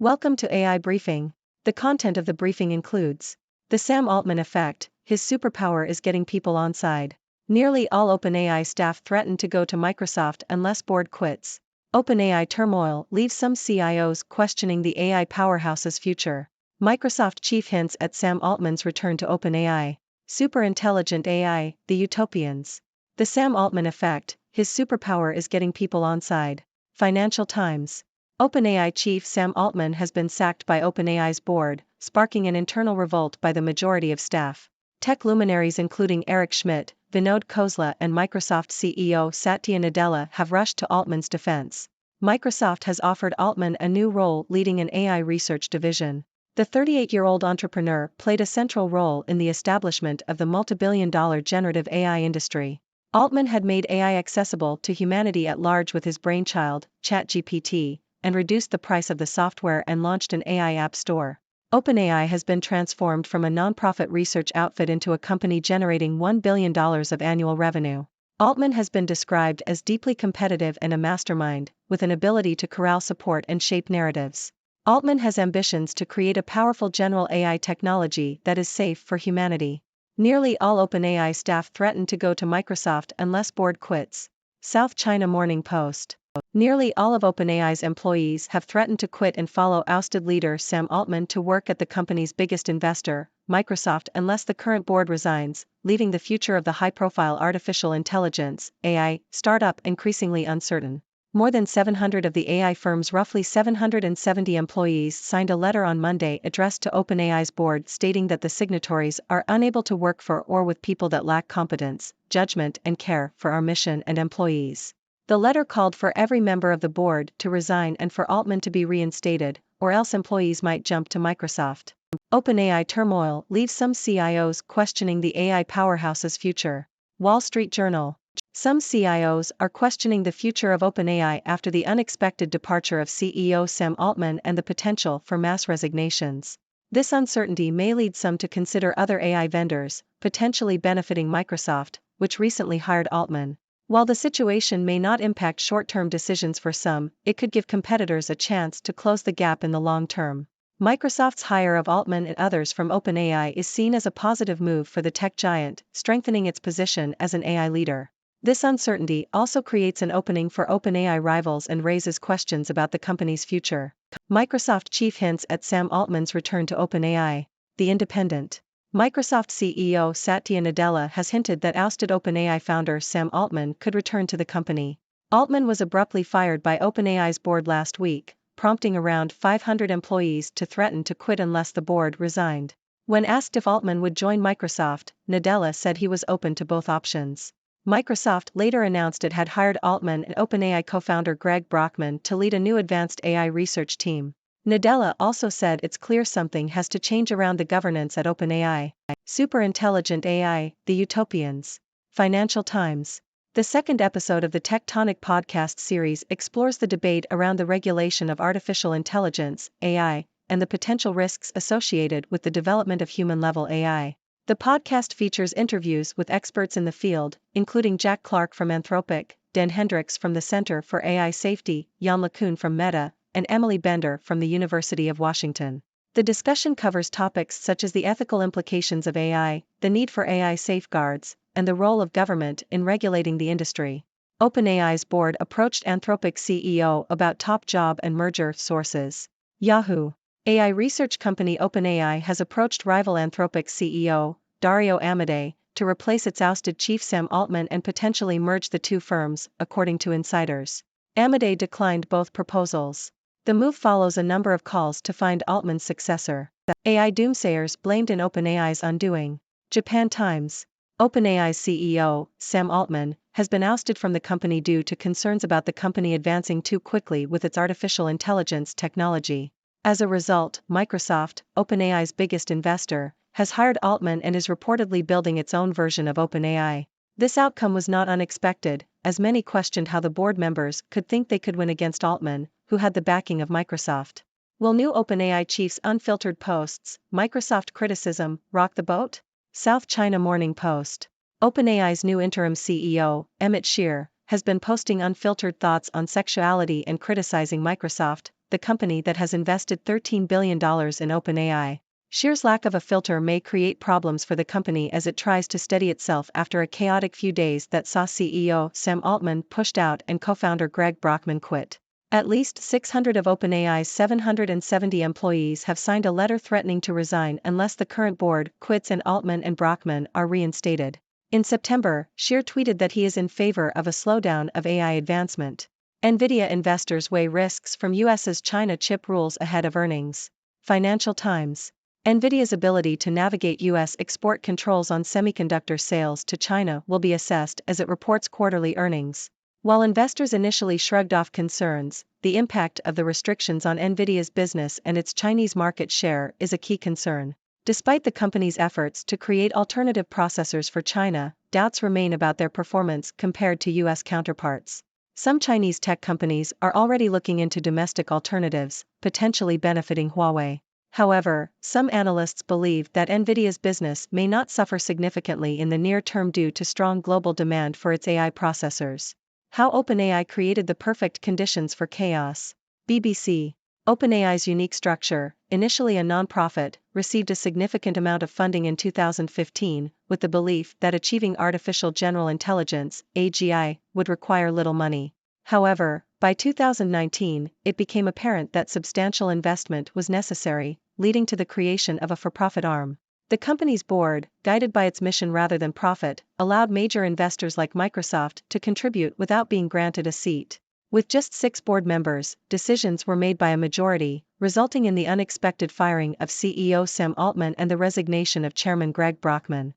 Welcome to AI Briefing. The content of the briefing includes the Sam Altman effect, his superpower is getting people on side. Nearly all OpenAI staff threaten to go to Microsoft unless board quits. OpenAI turmoil leaves some CIOs questioning the AI powerhouse's future. Microsoft chief hints at Sam Altman's return to OpenAI. Superintelligent AI, the utopians. The Sam Altman effect, his superpower is getting people on side. Financial Times. OpenAI chief Sam Altman has been sacked by OpenAI's board, sparking an internal revolt by the majority of staff. Tech luminaries including Eric Schmidt, Vinod Khosla and Microsoft CEO Satya Nadella have rushed to Altman's defense. Microsoft has offered Altman a new role leading an AI research division. The 38-year-old entrepreneur played a central role in the establishment of the multi-billion-dollar generative AI industry. Altman had made AI accessible to humanity at large with his brainchild, ChatGPT, and reduced the price of the software and launched an AI app store. OpenAI has been transformed from a nonprofit research outfit into a company generating $1 billion of annual revenue. Altman has been described as deeply competitive and a mastermind, with an ability to corral support and shape narratives. Altman has ambitions to create a powerful general AI technology that is safe for humanity. Nearly all OpenAI staff threaten to go to Microsoft unless board quits. South China Morning Post. Nearly all of OpenAI's employees have threatened to quit and follow ousted leader Sam Altman to work at the company's biggest investor, Microsoft, unless the current board resigns, leaving the future of the high-profile artificial intelligence (AI) startup increasingly uncertain. More than 700 of the AI firm's roughly 770 employees signed a letter on Monday addressed to OpenAI's board stating that the signatories are unable to work for or with people that lack competence, judgment and care for our mission and employees. The letter called for every member of the board to resign and for Altman to be reinstated, or else employees might jump to Microsoft. OpenAI turmoil leaves some CIOs questioning the AI powerhouse's future. Wall Street Journal. Some CIOs are questioning the future of OpenAI after the unexpected departure of CEO Sam Altman and the potential for mass resignations. This uncertainty may lead some to consider other AI vendors, potentially benefiting Microsoft, which recently hired Altman. While the situation may not impact short-term decisions for some, it could give competitors a chance to close the gap in the long term. Microsoft's hire of Altman and others from OpenAI is seen as a positive move for the tech giant, strengthening its position as an AI leader. This uncertainty also creates an opening for OpenAI rivals and raises questions about the company's future. Microsoft chief hints at Sam Altman's return to OpenAI. The Independent. Microsoft CEO Satya Nadella has hinted that ousted OpenAI founder Sam Altman could return to the company. Altman was abruptly fired by OpenAI's board last week, prompting around 500 employees to threaten to quit unless the board resigned. When asked if Altman would join Microsoft, Nadella said he was open to both options. Microsoft later announced it had hired Altman and OpenAI co-founder Greg Brockman to lead a new advanced AI research team. Nadella also said it's clear something has to change around the governance at OpenAI. Superintelligent AI, the utopians. Financial Times. The second episode of the Tectonic podcast series explores the debate around the regulation of artificial intelligence, AI, and the potential risks associated with the development of human-level AI. The podcast features interviews with experts in the field, including Jack Clark from Anthropic, Dan Hendricks from the Center for AI Safety, Yann LeCun from Meta, and Emily Bender from the University of Washington. The discussion covers topics such as the ethical implications of AI, the need for AI safeguards, and the role of government in regulating the industry. OpenAI's board approached Anthropic CEO about top job and merger sources. Yahoo! AI research company OpenAI has approached rival Anthropic CEO, Dario Amodei, to replace its ousted chief Sam Altman and potentially merge the two firms, according to insiders. Amodei declined both proposals. The move follows a number of calls to find Altman's successor. AI doomsayers blamed in OpenAI's undoing. Japan Times. OpenAI's CEO, Sam Altman, has been ousted from the company due to concerns about the company advancing too quickly with its artificial intelligence technology. As a result, Microsoft, OpenAI's biggest investor, has hired Altman and is reportedly building its own version of OpenAI. This outcome was not unexpected, as many questioned how the board members could think they could win against Altman, who had the backing of Microsoft. Will new OpenAI chief's unfiltered posts, Microsoft criticism, rock the boat? South China Morning Post. OpenAI's new interim CEO, Emmett Shear, has been posting unfiltered thoughts on sexuality and criticizing Microsoft, the company that has invested $13 billion in OpenAI. Xier's lack of a filter may create problems for the company as it tries to steady itself after a chaotic few days that saw CEO Sam Altman pushed out and co-founder Greg Brockman quit. At least 600 of OpenAI's 770 employees have signed a letter threatening to resign unless the current board quits and Altman and Brockman are reinstated. In September, Xier tweeted that he is in favor of a slowdown of AI advancement. NVIDIA investors weigh risks from US's China chip rules ahead of earnings. Financial Times. NVIDIA's ability to navigate U.S. export controls on semiconductor sales to China will be assessed as it reports quarterly earnings. While investors initially shrugged off concerns, the impact of the restrictions on NVIDIA's business and its Chinese market share is a key concern. Despite the company's efforts to create alternative processors for China, doubts remain about their performance compared to U.S. counterparts. Some Chinese tech companies are already looking into domestic alternatives, potentially benefiting Huawei. However, some analysts believe that NVIDIA's business may not suffer significantly in the near term due to strong global demand for its AI processors. How OpenAI created the perfect conditions for chaos. BBC. OpenAI's unique structure, initially a non-profit, received a significant amount of funding in 2015, with the belief that achieving artificial general intelligence, AGI, would require little money. However, by 2019, it became apparent that substantial investment was necessary, leading to the creation of a for-profit arm. The company's board, guided by its mission rather than profit, allowed major investors like Microsoft to contribute without being granted a seat. With just 6 board members, decisions were made by a majority, resulting in the unexpected firing of CEO Sam Altman and the resignation of Chairman Greg Brockman.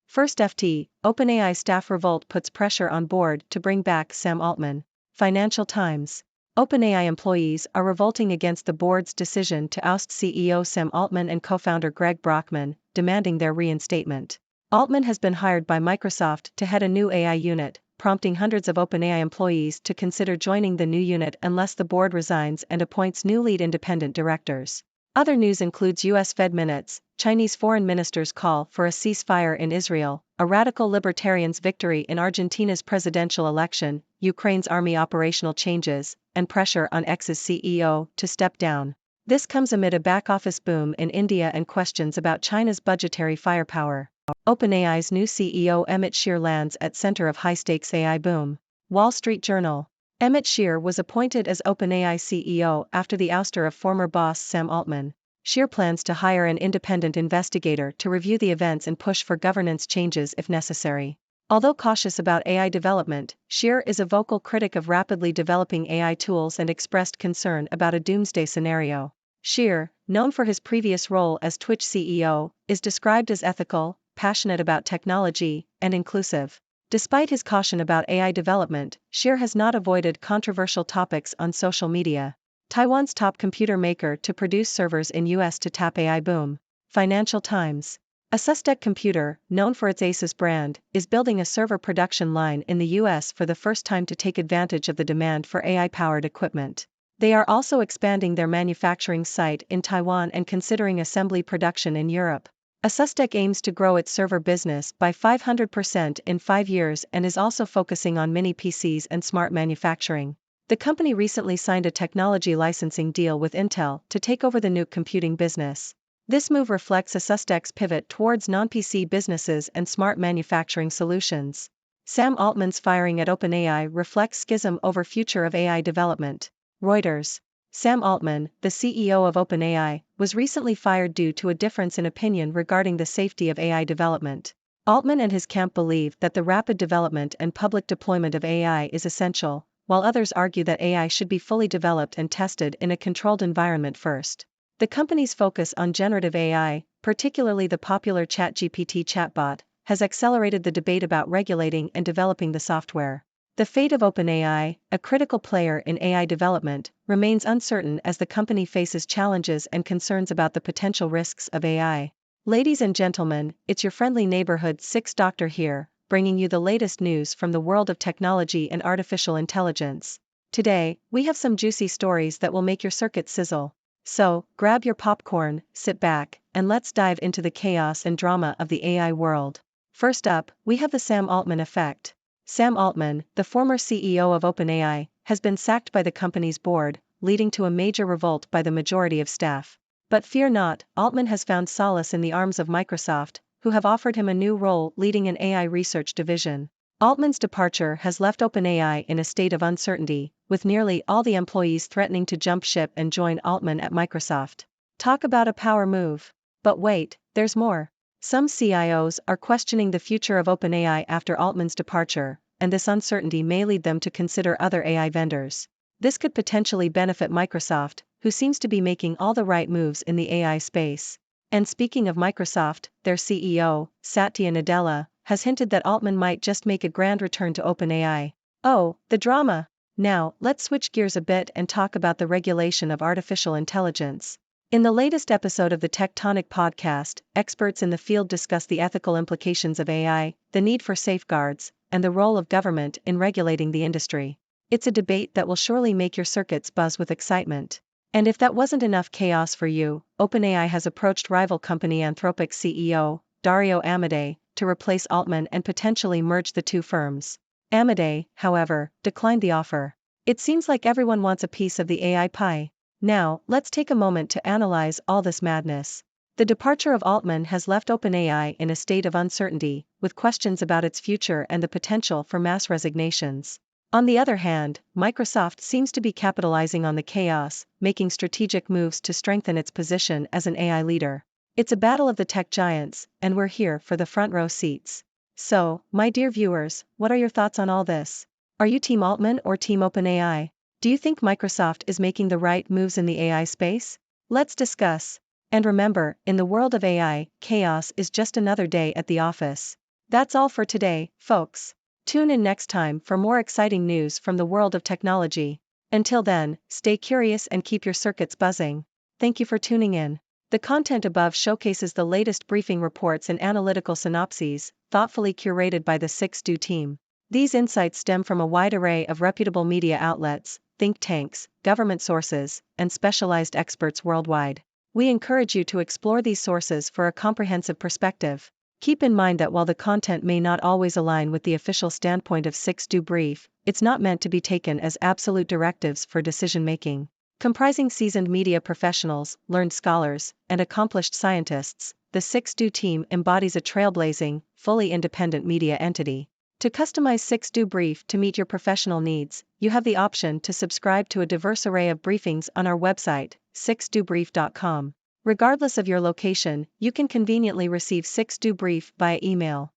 First FT, OpenAI staff revolt puts pressure on board to bring back Sam Altman. Financial Times. OpenAI employees are revolting against the board's decision to oust CEO Sam Altman and co-founder Greg Brockman, demanding their reinstatement. Altman has been hired by Microsoft to head a new AI unit, prompting hundreds of OpenAI employees to consider joining the new unit unless the board resigns and appoints new lead independent directors. Other news includes US Fed minutes, Chinese foreign ministers call for a ceasefire in Israel, a radical libertarian's victory in Argentina's presidential election, Ukraine's army operational changes, and pressure on X's CEO to step down. This comes amid a back-office boom in India and questions about China's budgetary firepower. OpenAI's new CEO Emmett Shear lands at center of high-stakes AI boom. Wall Street Journal. Emmett Shear was appointed as OpenAI CEO after the ouster of former boss Sam Altman. Shear plans to hire an independent investigator to review the events and push for governance changes if necessary. Although cautious about AI development, Shear is a vocal critic of rapidly developing AI tools and expressed concern about a doomsday scenario. Shear, known for his previous role as Twitch CEO, is described as ethical, passionate about technology, and inclusive. Despite his caution about AI development, Shear has not avoided controversial topics on social media. Taiwan's top computer maker to produce servers in US to tap AI boom. Financial Times. Asustek Computer, known for its Asus brand, is building a server production line in the US for the first time to take advantage of the demand for AI-powered equipment. They are also expanding their manufacturing site in Taiwan and considering assembly production in Europe. Asustek aims to grow its server business by 500% in 5 years and is also focusing on mini PCs and smart manufacturing. The company recently signed a technology licensing deal with Intel to take over the NUC computing business. This move reflects Asustek's pivot towards non-PC businesses and smart manufacturing solutions. Sam Altman's firing at OpenAI reflects schism over future of AI development. Reuters. Sam Altman, the CEO of OpenAI, was recently fired due to a difference in opinion regarding the safety of AI development. Altman and his camp believe that the rapid development and public deployment of AI is essential, while others argue that AI should be fully developed and tested in a controlled environment first. The company's focus on generative AI, particularly the popular ChatGPT chatbot, has accelerated the debate about regulating and developing the software. The fate of OpenAI, a critical player in AI development, remains uncertain as the company faces challenges and concerns about the potential risks of AI. Ladies and gentlemen, it's your friendly neighborhood 6 Doctor here, bringing you the latest news from the world of technology and artificial intelligence. Today, we have some juicy stories that will make your circuit sizzle. So, grab your popcorn, sit back, and let's dive into the chaos and drama of the AI world. First up, we have the Sam Altman effect. Sam Altman, the former CEO of OpenAI, has been sacked by the company's board, leading to a major revolt by the majority of staff. But fear not, Altman has found solace in the arms of Microsoft, who have offered him a new role leading an AI research division. Altman's departure has left OpenAI in a state of uncertainty, with nearly all the employees threatening to jump ship and join Altman at Microsoft. Talk about a power move. But wait, there's more. Some CIOs are questioning the future of OpenAI after Altman's departure, and this uncertainty may lead them to consider other AI vendors. This could potentially benefit Microsoft, who seems to be making all the right moves in the AI space. And speaking of Microsoft, their CEO, Satya Nadella, has hinted that Altman might just make a grand return to OpenAI. Oh, the drama! Now, let's switch gears a bit and talk about the regulation of artificial intelligence. In the latest episode of the Tectonic podcast, experts in the field discuss the ethical implications of AI, the need for safeguards, and the role of government in regulating the industry. It's a debate that will surely make your circuits buzz with excitement. And if that wasn't enough chaos for you, OpenAI has approached rival company Anthropic's CEO, Dario Amodei, to replace Altman and potentially merge the two firms. Amodei, however, declined the offer. It seems like everyone wants a piece of the AI pie. Now, let's take a moment to analyze all this madness. The departure of Altman has left OpenAI in a state of uncertainty, with questions about its future and the potential for mass resignations. On the other hand, Microsoft seems to be capitalizing on the chaos, making strategic moves to strengthen its position as an AI leader. It's a battle of the tech giants, and we're here for the front row seats. So, my dear viewers, what are your thoughts on all this? Are you Team Altman or Team OpenAI? Do you think Microsoft is making the right moves in the AI space? Let's discuss. And remember, in the world of AI, chaos is just another day at the office. That's all for today, folks. Tune in next time for more exciting news from the world of technology. Until then, stay curious and keep your circuits buzzing. Thank you for tuning in. The content above showcases the latest briefing reports and analytical synopses, thoughtfully curated by the 6Do team. These insights stem from a wide array of reputable media outlets, think tanks, government sources, and specialized experts worldwide. We encourage you to explore these sources for a comprehensive perspective. Keep in mind that while the content may not always align with the official standpoint of 6Do Brief, it's not meant to be taken as absolute directives for decision-making. Comprising seasoned media professionals, learned scholars, and accomplished scientists, the 6Do team embodies a trailblazing, fully independent media entity. To customize 6Do Brief to meet your professional needs, you have the option to subscribe to a diverse array of briefings on our website, 6dobrief.com. Regardless of your location, you can conveniently receive 6Do Brief via email.